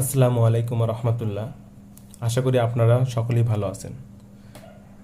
আসসালামু আলাইকুম রহমতুল্লাহ। আশা করি আপনারা সকলেই ভালো আছেন।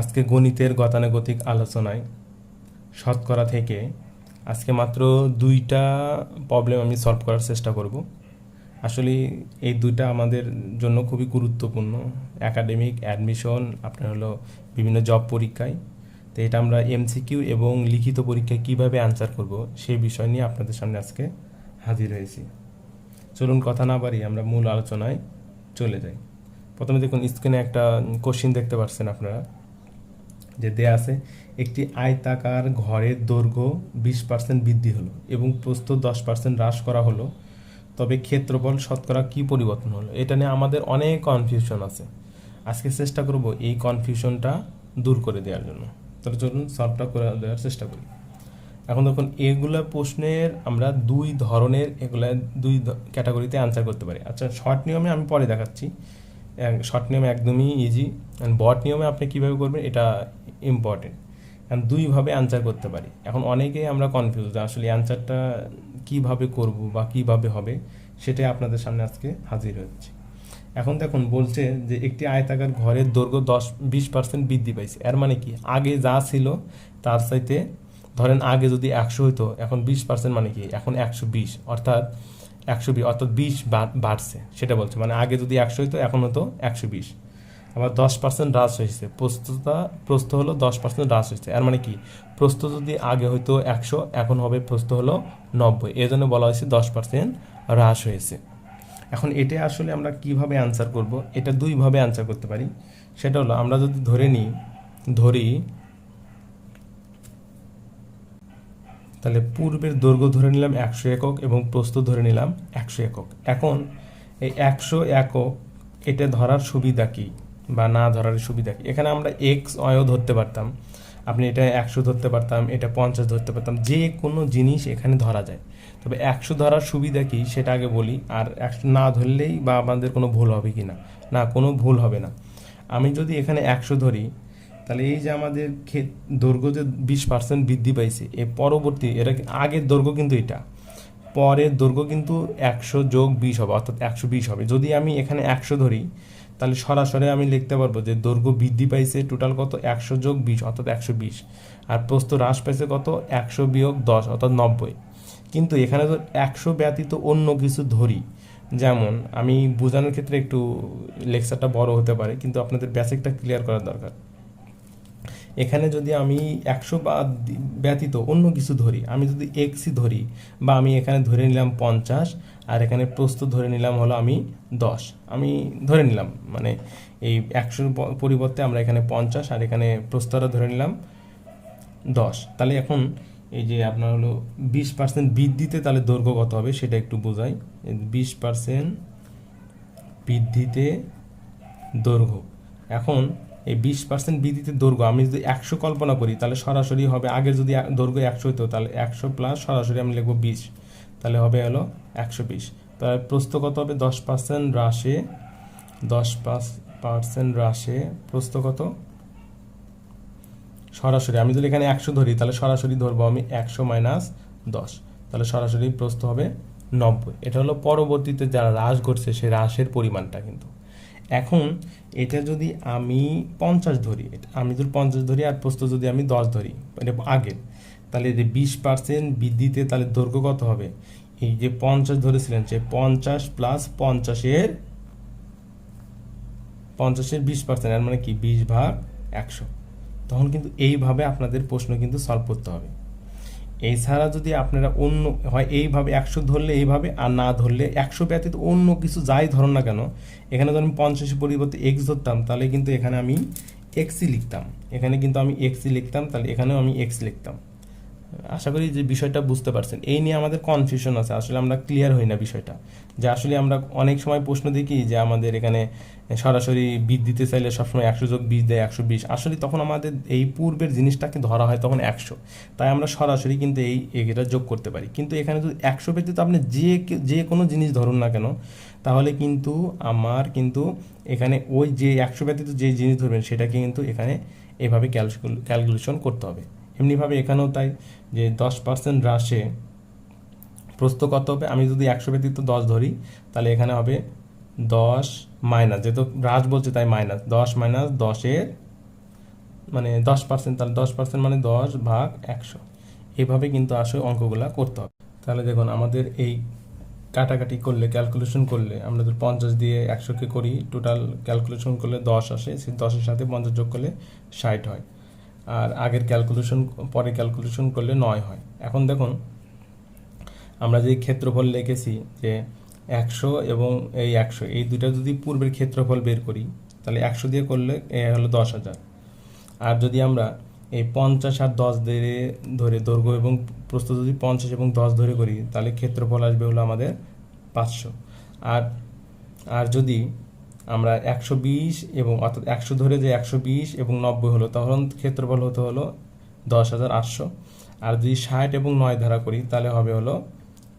আজকে গণিতের গতানুগতিক আলোচনায় শতকরা থেকে আজকে মাত্র 2টা প্রবলেম আমি সলভ করার চেষ্টা করব। আসলে এই 2টা আমাদের জন্য খুবই গুরুত্বপূর্ণ, একাডেমিক অ্যাডমিশন আপনার হলো বিভিন্ন জব পরীক্ষায়। তো এটা আমরা এমসিকিউ এবং লিখিত পরীক্ষায় কিভাবে আনসার করব সেই বিষয় নিয়ে আপনাদের সামনে আজকে হাজির হয়েছি। চলুন কথা না বাড়িয়ে আমরা মূল আলোচনায় চলে যাই। প্রথমে দেখুন, স্ক্রিনে একটা কোশ্চিন দেখতে পাচ্ছেন আপনারা, যে দেয়া আছে একটি আয়তাকার ঘরের দৈর্ঘ্য 20% বৃদ্ধি হলো এবং প্রস্থ 10% হ্রাস করা হলো, তবে ক্ষেত্রফল শতকরা কী পরিবর্তন হলো। এটা নিয়ে আমাদের অনেক কনফিউশন আছে। আজকে চেষ্টা করব এই কনফিউশনটা দূর করে দেওয়ার জন্য। তাহলে চলুন সলভটা করে দেওয়ার চেষ্টা করি। এখন দেখুন, এগুলা প্রশ্নের আমরা এগুলা দুই ক্যাটাগরিতে আনসার করতে পারি। আচ্ছা, শর্ট নিয়মে আমি পরে দেখাচ্ছি। শর্ট নিয়মে একদমই ইজি, অ্যান্ড বট নিয়মে আপনি কীভাবে করবেন এটা ইম্পর্টেন্ট। কারণ দুইভাবে আনসার করতে পারি। এখন অনেকেই আমরা কনফিউজ আসলে অ্যান্সারটা কীভাবে করব বা কীভাবে হবে, সেটাই আপনাদের সামনে আজকে হাজির হচ্ছে। এখন দেখুন, বলছে যে একটি আয়তাকার ঘরের দৈর্ঘ্য 20% বৃদ্ধি পাইছে। এর মানে কি, আগে যা ছিল তার চাইতে, ধরেন আগে যদি 100 হতো, এখন 20% মানে কি, এখন 120, অর্থাৎ 120 অর্থাৎ 20 বাড়ছে, সেটা বলছে। মানে আগে যদি 100 হতো, এখন হতো 120। আবার 10% হ্রাস হয়েছে, প্রস্থ হলো 10% হ্রাস হয়েছে। এর মানে কি, প্রস্থ যদি আগে হয়তো 100, এখন হবে প্রস্থ হলো 90। এই জন্য বলা হয়েছে 10% হ্রাস হয়েছে। এখন এটা আসলে আমরা কিভাবে আনসার করব, এটা দুইভাবে আনসার করতে পারি। সেটা হলো, আমরা যদি ধরি তাহলে পূর্বের দৈর্ঘ্য ধরে নিলাম 100 একক এবং প্রস্থ ধরে নিলাম 100 একক। এখন এই 100 একক এটা ধরার সুবিধা কি বা না ধরার সুবিধা কি, এখানে আমরা এক্স অয়ও ধরতে পারতাম, আপনি এটা 100 ধরতে পারতাম, এটা 50 ধরতে পারতাম, যে কোনো জিনিস এখানে ধরা যায়। তবে 100 ধরার সুবিধা কি সেটা আগে বলি, আর 100 না ধরলেই বা আমাদের কোনো ভুল হবে কি না, না কোনো ভুল হবে না। আমি যদি এখানে 100 ধরি, তাহলে এই যে আমাদের দৈর্ঘ্য যে 20% বৃদ্ধি পাইছে, এ পরবর্তী এটা আগের দৈর্ঘ্য কিন্তু এটা, পরের দৈর্ঘ্য কিন্তু 100 যোগ 20 হবে, অর্থাৎ 120 হবে। যদি আমি এখানে 100 ধরি, তাহলে সরাসরি আমি লিখতে পারবো যে দৈর্ঘ্য বৃদ্ধি পাইছে টোটাল কত, 100 যোগ 20 অর্থাৎ 120, আর প্রস্থ হ্রাস পাইছে কত, 100 বিয়োগ 10 অর্থাৎ 90। কিন্তু এখানে তো 100 ব্যতীত অন্য কিছু ধরি, যেমন আমি বোঝানোর ক্ষেত্রে একটু লেকচারটা বড় হতে পারে, কিন্তু আপনাদের বেসিকটা ক্লিয়ার করার দরকার। এখানে যদি আমি 100 ব্যতীত অন্য কিছু ধরি, আমি যদি এক্সই ধরি, বা আমি এখানে ধরে নিলাম 50, আর এখানে প্রস্থ ধরে নিলাম হলো আমি 10, আমি ধরে নিলাম, মানে এই 100 পরিবর্তে আমরা এখানে 50 আর এখানে প্রস্থটা ধরে নিলাম 10। তাহলে এখন এই যে আপনার হলো 20% বৃদ্ধিতে তাহলে দৈর্ঘ্য কত হবে সেটা একটু বোঝাই। 20% বৃদ্ধিতে দৈর্ঘ্য, এখন এই 20% বৃদ্ধিতে দৈর্ঘ্য আমি যদি 100 কল্পনা করি, তাহলে সরাসরি হবে, আগের যদি দৈর্ঘ্য 100 হতো, তাহলে 100 প্লাস সরাসরি আমি লিখবো 20, তাহলে হবে হলো 120। তাহলে প্রস্থ কত হবে, 10% হ্রাসে, 10% হ্রাসে প্রস্থ কত, সরাসরি আমি যদি এখানে 100 ধরি, তাহলে সরাসরি ধরবো আমি 100 মাইনাস 10, তাহলে সরাসরি প্রস্থ হবে 90। এটা হলো পরবর্তীতে যারা হ্রাস ঘটছে সেই হ্রাসের পরিমাণটা। কিন্তু এখন এটা যদি আমি 50 ধরি, আমি যদি 50 ধরি আর প্রস্থ যদি আমি 10 ধরি, এটা আগের, তাহলে যে 20% বৃদ্ধিতে তাহলে দৈর্ঘ্য কত হবে, এই যে 50 ধরেছিলেন সে 50 প্লাস 50-এর 20%, এর মানে কি 20/100। তখন কিন্তু এইভাবে আপনাদের প্রশ্ন কিন্তু সলভ করতে হবে। এছাড়া যদি আপনারা অন্য হয় এইভাবে 100 ধরলে এইভাবে, আর না ধরলে 100 ব্যতীত অন্য কিছু যাই ধরুন না কেন, এখানে যদি আমি 50 পরিবর্তে এক্স ধরতাম, তাহলে কিন্তু এখানে আমি এক্সই লিখতাম, তাহলে এখানেও আমি এক্স লিখতাম। আশা করি যে বিষয়টা বুঝতে পারছেন। এই নিয়ে আমাদের কনফিউশন আছে, আসলে আমরা ক্লিয়ার হই না বিষয়টা, যে আসলে আমরা অনেক সময় প্রশ্ন দেখি যে আমাদের এখানে সরাসরি বৃদ্ধিতে চাইলে সবসময় 100 যোগ 20 দেয় 120, আসলে তখন আমাদের এই পূর্বের জিনিসটাকে ধরা হয় তখন 100, তাই আমরা সরাসরি কিন্তু এটা যোগ করতে পারি। কিন্তু এখানে যদি 100 ব্যতীত আপনি যে কোনো জিনিস ধরুন না কেন, তাহলে কিন্তু আমার কিন্তু এখানে ওই যে 100 ব্যতীত যে জিনিস ধরবেন সেটাকে কিন্তু এখানে এভাবে ক্যালকুলেশন করতে হবে। এমনিভাবে এখানেও তাই, যে 10% হ্রাসে প্রস্থ কত হবে, আমি যদি 100 ব্যতীত 10 ধরি, তাহলে এখানে হবে 10 মাইনাস, যেহেতু হ্রাস বলছে তাই মাইনাস 10 মাইনাস 10-এর মানে 10%, তাহলে 10% মানে 10/100। এইভাবে কিন্তু আসলে অঙ্কগুলা করতে হবে। তাহলে দেখুন আমাদের এই কাটাকাটি করলে, ক্যালকুলেশন করলে, আমরা যদি 50 দিয়ে 100-কে করি, টোটাল ক্যালকুলেশন করলে 10 আসে, সেই 10-এর সাথে 50 যোগ করলে 60 হয়। আর আগের ক্যালকুলেশন পরে ক্যালকুলেশন করলে 9 হয়। এখন দেখুন আমরা যে ক্ষেত্রফল লিখেছি যে 100 এবং এই 100, এই দুইটা যদি পূর্বের ক্ষেত্রফল বের করি, তাহলে 100 দিয়ে করলে এ হলো 10,000। আর যদি আমরা এই 50 আর 10 ধরে ধরে দৈর্ঘ্য এবং প্রস্থ যদি 50 এবং 10 ধরে করি, তাহলে ক্ষেত্রফল আসবে হলো আমাদের 500। আর আর যদি আমরা 120 এবং অর্থাৎ 100 ধরে যে 120 এবং 90 হলো, তখন ক্ষেত্রফল হতে হলো 10,800। আর যদি 60 এবং 9 ধারা করি, তাহলে হবে হলো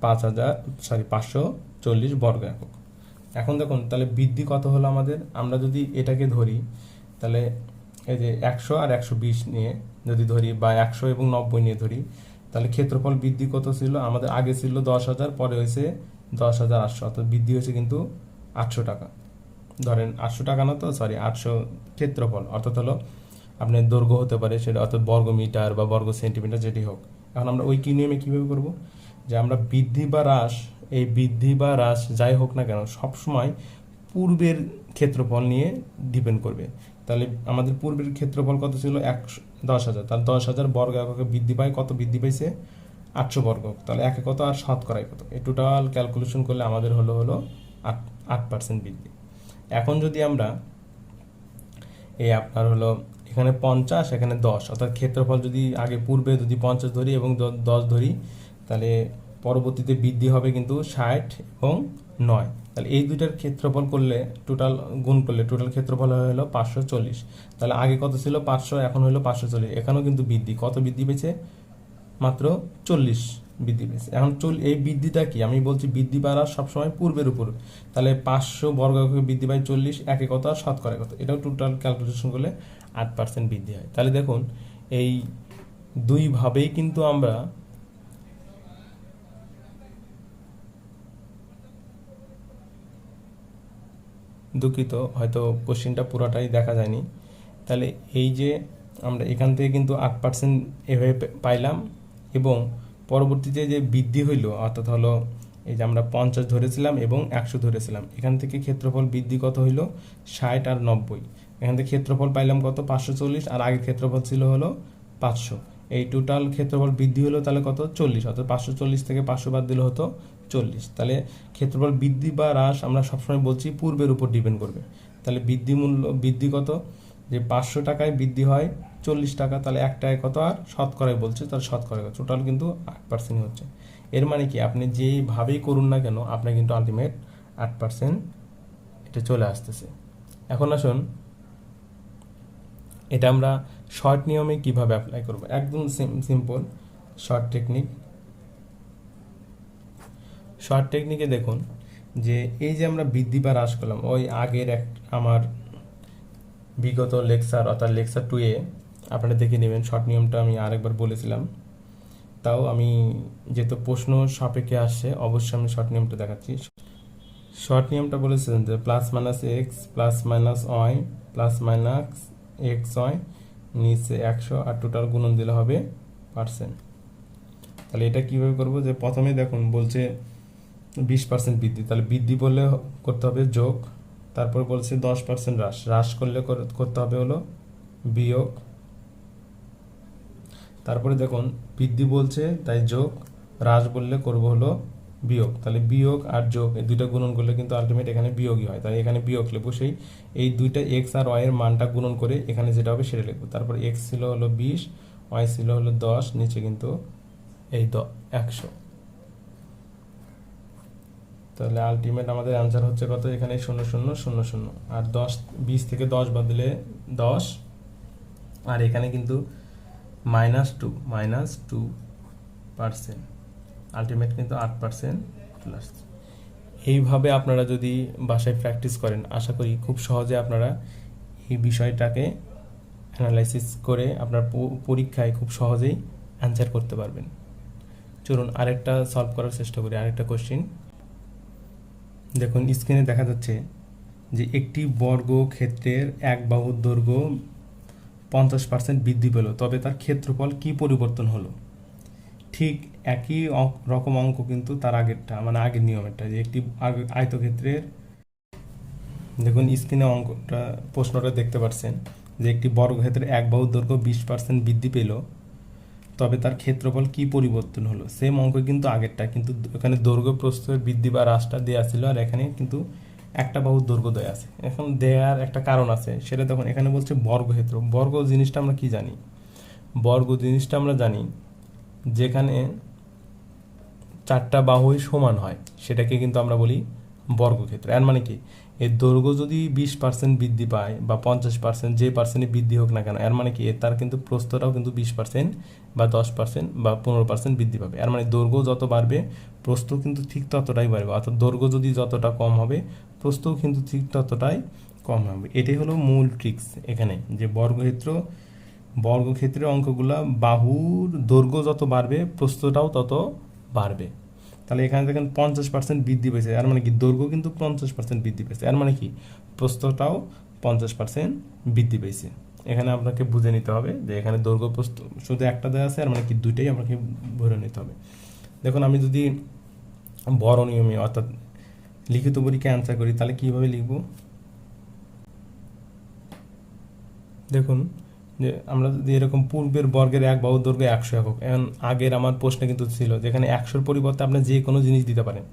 540 বর্গ একক। এখন দেখুন তাহলে বৃদ্ধি কত হলো আমাদের, আমরা যদি এটাকে ধরি, তাহলে এই যে 100 আর 120 নিয়ে যদি ধরি, বা 100 এবং 90 নিয়ে ধরি, তাহলে ক্ষেত্রফল বৃদ্ধি কত ছিল আমাদের, আগে ছিল 10,000, পরে হয়েছে 10,800, অর্থাৎ বৃদ্ধি হয়েছে কিন্তু 800 টাকা। ধরেন 800 টাকা না, তো সরি 800 ক্ষেত্রফল, অর্থাৎ হলো আপনার দৈর্ঘ্য হতে পারে সেটা, অর্থাৎ বর্গ মিটার বা বর্গ সেন্টিমিটার যেটি হোক। এখন আমরা ওই কি নিয়মে কীভাবে করব, যে আমরা বৃদ্ধি বা হ্রাস, এই বৃদ্ধি বা হ্রাস যাই হোক না কেন সবসময় পূর্বের ক্ষেত্রফল নিয়ে ডিপেন্ড করবে। তাহলে আমাদের পূর্বের ক্ষেত্রফল কত ছিল 10,000, তাহলে 10,000 বর্গ এককে বৃদ্ধি পায়, কত বৃদ্ধি পাইছে 800 বর্গ। তাহলে একে কত আর শতকরায় কত, এই টোটাল ক্যালকুলেশন করলে আমাদের হলো 8% বৃদ্ধি। এখন যদি আমরা এই আপনার হলো এখানে 50 এখানে 10, অর্থাৎ ক্ষেত্রফল যদি আগে পূর্বে যদি 50 ধরি এবং 10 ধরি, তাহলে পরবর্তীতে বৃদ্ধি হবে কিন্তু 60 এবং 9। তাহলে এই দুইটার ক্ষেত্রফল করলে, টোটাল গুণ করলে টোটাল ক্ষেত্রফল হলো 540। তাহলে আগে কত ছিল 500, এখন হলো 540। এখানেও কিন্তু বৃদ্ধি, কত বৃদ্ধি পেয়েছে, মাত্র 40 বৃদ্ধি পেয়েছে। এখন এই বৃদ্ধিটা কি, আমি বলছি বৃদ্ধি বাড়া সবসময় পূর্বের উপর। তাহলে 500 বর্গ এককে বৃদ্ধি পায় 40, একে কত আর শতকরা কত, এটাও টোটাল ক্যালকুলেশন করলে 8% বৃদ্ধি হয়। তাহলে দেখুন এই দুইভাবেই কিন্তু আমরা দুঃখিত, হয়তো কোশ্চেনটা পুরোটাই দেখা যায়নি। তাহলে এই যে আমরা এখান থেকে কিন্তু 8% এভাবে পাইলাম, এবং পরবর্তীতে যে বৃদ্ধি হইল, অর্থাৎ হলো এই যে আমরা 50 ধরেছিলাম এবং 100 ধরেছিলাম, এখান থেকে ক্ষেত্রফল বৃদ্ধি কত হইল 60 আর 90। এখান থেকে ক্ষেত্রফল পাইলাম কত 540, আর আগের ক্ষেত্রফল ছিল হলো 500। এই টোটাল ক্ষেত্রফল বৃদ্ধি হলো তাহলে কত 40, অর্থাৎ 540 থেকে 500 বাদ দিলে হতো 40। তাহলে ক্ষেত্রফল বৃদ্ধি বা হ্রাস আমরা সবসময় বলছি পূর্বের উপর ডিপেন্ড করবে। তাহলে বৃদ্ধি কত, যে 500 টাকায় বৃদ্ধি হয় 40 টাকা, তাহলে 1 টাকায় কত আর শতকরায় বলছে, তাহলে শতকরায় টোটাল কিন্তু 8% হচ্ছে। এর মানে কি, আপনি যেইভাবেই করুন না কেন আপনার কিন্তু আলটিমেট 8% এটা চলে আসতেছে। এখন আসুন এটা আমরা শর্ট নিয়মে কিভাবে অ্যাপ্লাই করব, একদম সিম্পল শর্ট টেকনিক। শর্ট টেকনিকে দেখুন যে এই যে আমরা বৃদ্ধি বা হ্রাস করলাম, ওই আগের আমার বিগত লেকচার, অর্থাৎ লেকচার 2-এ আপনারা দেখে নেবেন, শর্ট নিয়মটা আমি আরেকবার বলেছিলাম। তাও আমি যেহেতু প্রশ্ন সাপেক্ষে আসছে, অবশ্যই আমি শর্ট নিয়মটা দেখাচ্ছি। শর্ট নিয়মটা বলেছিলেন যে plus minus X plus minus Y plus minus X Y নিচে 100, আর টোটাল গুণন দিলে হবে পার্সেন্ট। তাহলে এটা কীভাবে করবো, যে প্রথমে দেখুন বলছে 20% বৃদ্ধি, তাহলে বৃদ্ধি বললে করতে হবে যোগ, তারপর বলছে 10% হ্রাস করলে করতে হবে হলো বিয়োগ, তারপরে দেখুন বৃদ্ধি বলছে তাই যোগ, হ্রাস বললে করবো হলো বিয়োগ। তাহলে বিয়োগ আর যোগ এই দুইটা গুণন করলে কিন্তু আলটিমেট এখানে বিয়োগই হয়, তাই এখানে বিয়োগ লিখবো। এই দুইটা এক্স আর ওয়াই এর মানটা গুণন করে এখানে যেটা হবে সেটা লিখবো। তারপর এক্স ছিল হলো 20, ওয়াই ছিল হলো 10, নিচে কিন্তু এই 100। তাহলে আলটিমেট আমাদের অ্যান্সার হচ্ছে কত, এখানে 0000, আর 20 থেকে 10 বাদ দিলে 10, আর এখানে কিন্তু -2%, আলটিমেট কিন্তু 8% প্লাস। এইভাবে আপনারা যদি বাসায় প্র্যাকটিস করেন, আশা করি খুব সহজে আপনারা এই বিষয়টাকে অ্যানালাইসিস করে আপনার পরীক্ষায় খুব সহজেই অ্যান্সার করতে পারবেন। চলুন আরেকটা সলভ করার চেষ্টা করি, আরেকটা কোশ্চিন। দেখুন স্ক্রিনে দেখা যাচ্ছে যে একটি বর্গক্ষেত্রের এক বাহুর দৈর্ঘ্য 50% বৃদ্ধি পেল, তবে তার ক্ষেত্রফল কি পরিবর্তন হলো। ঠিক একই রকম অঙ্ক কিন্তু তার আগেরটা, মানে আগের নিয়মেরটা, যে একটি আয়তক্ষেত্রের, দেখুন স্ক্রিনে অঙ্কটা, প্রশ্নটা দেখতে পাচ্ছেন যে একটি বর্গক্ষেত্রের এক বাহুর দৈর্ঘ্য 20% বৃদ্ধি পেল, তবে তার ক্ষেত্রফল কি পরিবর্তন হলো। সেম অঙ্ক কিন্তু আগেরটা, কিন্তু এখানে দৈর্ঘ্য প্রস্থের বৃদ্ধি বা হ্রাসটা দেওয়া ছিল, আর এখানে কিন্তু একটা বাহুর দৈর্ঘ্য দেওয়া আছে। এখন দেওয়ার একটা কারণ আছে, সেটা তখন এখানে বলছে বর্গক্ষেত্র। বর্গ জিনিসটা আমরা কি জানি, বর্গ জিনিসটা আমরা জানি যেখানে চারটা বাহুই সমান হয় সেটাকে কিন্তু আমরা বলি বর্গক্ষেত্র। এর মানে কি, এর দৈর্ঘ্য যদি 20% বৃদ্ধি পায় বা 50%, যে পার্সেন্টে বৃদ্ধি হোক না কেন, এর মানে কি তার কিন্তু প্রস্থটাও কিন্তু 20% বা 10% বা 15% বৃদ্ধি পাবে। এর মানে দৈর্ঘ্য যত বাড়বে প্রস্থ কিন্তু ঠিক ততটাই বাড়বে, অর্থাৎ দৈর্ঘ্য যদি যতটা কম হবে প্রস্থও কিন্তু ঠিক ততটাই কম হবে। এটাই হলো মূল ট্রিক্স এখানে, যে বর্গক্ষেত্রের অঙ্কগুলা বাহুর দৈর্ঘ্য যত বাড়বে প্রস্থটাও তত বাড়বে। তাহলে এখানে দেখেন 50% বৃদ্ধি পেয়েছে, এর মানে কি দৈর্ঘ্য কিন্তু 50% বৃদ্ধি পেয়েছে, এর মানে কি প্রস্থটাও 50% বৃদ্ধি পেয়েছে। এখানে আপনাকে বুঝে নিতে হবে যে এখানে দৈর্ঘ্য প্রস্থ শুধু একটা দেওয়া আছে, আর মানে কি দুইটাই আপনাকে ধরে নিতে হবে। দেখুন আমি যদি বড় নিয়মে অর্থাৎ লিখিত পরীক্ষা অ্যান্সার করি তাহলে কীভাবে লিখব। দেখুন যে আমরা যদি এরকম পূর্বের বর্গের এক বাহুর দৈর্ঘ্য 100 একক, এখন আগের আমার প্রশ্নে কিন্তু ছিল যেখানে 100-র পরিবর্তে আপনি যে কোনো জিনিস দিতে পারেন,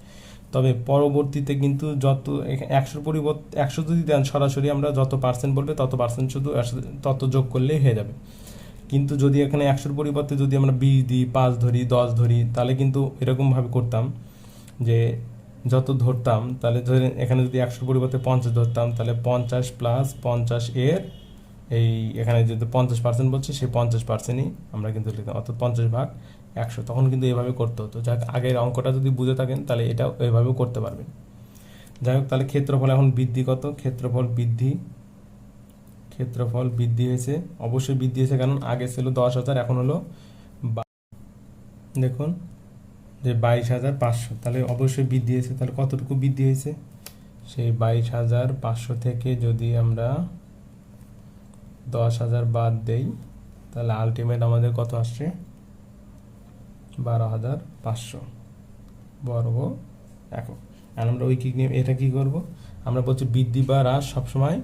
তবে পরবর্তীতে কিন্তু যত 100-র পরিবর্তে 100 যদি দেন সরাসরি আমরা যত পার্সেন্ট বলবে তত পার্সেন্ট শুধু তত যোগ করলেই হয়ে যাবে। কিন্তু যদি এখানে 100-র পরিবর্তে যদি আমরা 20 দিই, 5 ধরি, 10 ধরি, তাহলে কিন্তু এরকমভাবে করতাম যে যত ধরতাম, তাহলে ধরে এখানে যদি 100-র পরিবর্তে 50 ধরতাম, তাহলে 50 প্লাস 50 এর এই এখানে যদি 50% বলছে সেই 50%ই আমরা কিন্তু লিখতাম, অর্থাৎ 50/100। তখন কিন্তু এভাবে করতে হতো। যাক, আগের অঙ্কটা যদি বুঝে থাকেন তাহলে এটাও এভাবেও করতে পারবেন। যাই হোক, তাহলে ক্ষেত্রফল এখন বৃদ্ধি কত, ক্ষেত্রফল বৃদ্ধি হয়েছে, অবশ্যই বৃদ্ধি হয়েছে, কারণ আগে ছিল 10,000, এখন হলো দেখুন যে 22,500, তাহলে অবশ্যই বৃদ্ধি হয়েছে। তাহলে কতটুকু বৃদ্ধি হয়েছে, সেই 22,500 থেকে যদি আমরা 10,000 বাদ দেই তাহলে আলটিমেট আমাদের কত আসছে, 12,500 বর্গ একক। আর আমরা ঐকিক নিয়ে এটা কি করব, আমরা বলছি বৃদ্ধি বা হ্রাস সবসময়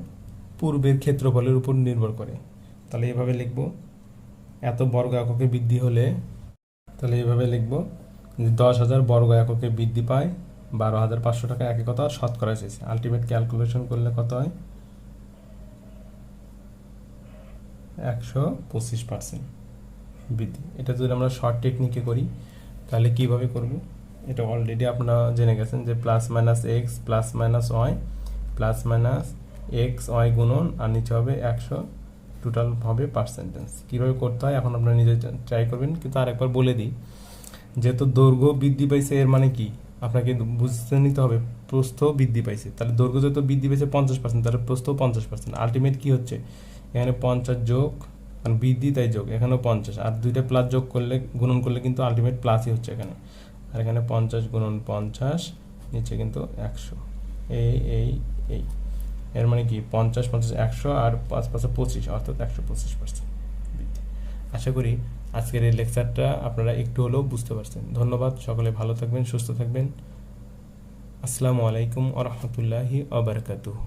পূর্বের ক্ষেত্রফলের উপর নির্ভর করে। তাহলে এভাবে লিখব, এত বর্গ এককে বৃদ্ধি হলে, তাহলে এভাবে লিখব যে 10,000 বর্গ এককে বৃদ্ধি পায় 12,500 টাকা, একে কত শতকরা এসেছে। আলটিমেট ক্যালকুলেশন করলে কত হয়, 125% বৃদ্ধি। এটা যদি আমরা শর্ট টেকনিকে করি তাহলে কিভাবে করব, এটা অলরেডি আপনারা জেনে গেছেন যে plus minus X plus minus Y plus minus X Y গুণন আর নিচে হবে 100, টোটাল হবে পার্সেন্টেজ। কীভাবে করতে হয় এখন আপনারা নিজে ট্রাই করবেন। কিন্তু আরেকবার বলে দিই, যেহেতু দৈর্ঘ্য বৃদ্ধি পাইছে এর মানে কি আপনাকে বুঝতে নিতে হবে প্রস্থ বৃদ্ধি পাইছে। তাহলে দৈর্ঘ্য যত বৃদ্ধি পাইছে 50%, তাহলে প্রস্থ 50%। আলটিমেট কি হচ্ছে, এখানে 50 যোগ, কারণ বৃদ্ধি তাই যোগ, এখানেও 50, আর দুইটা প্লাস যোগ করলে গুণন করলে কিন্তু আলটিমেট প্লাসই হচ্ছে এখানে। আর এখানে 50 গুণন 50, নিচে কিন্তু 100, এই এর মানে কি 50 50 100 আর 5 5 25, অর্থাৎ 125% বৃদ্ধি। আশা করি আজকের এই লেকচারটা আপনারা একটু হলেও বুঝতে পারছেন। ধন্যবাদ, সকলে ভালো থাকবেন, সুস্থ থাকবেন। আসসালামু আলাইকুম ওয়া রাহমাতুল্লাহি ওয়া বারাকাতুহু।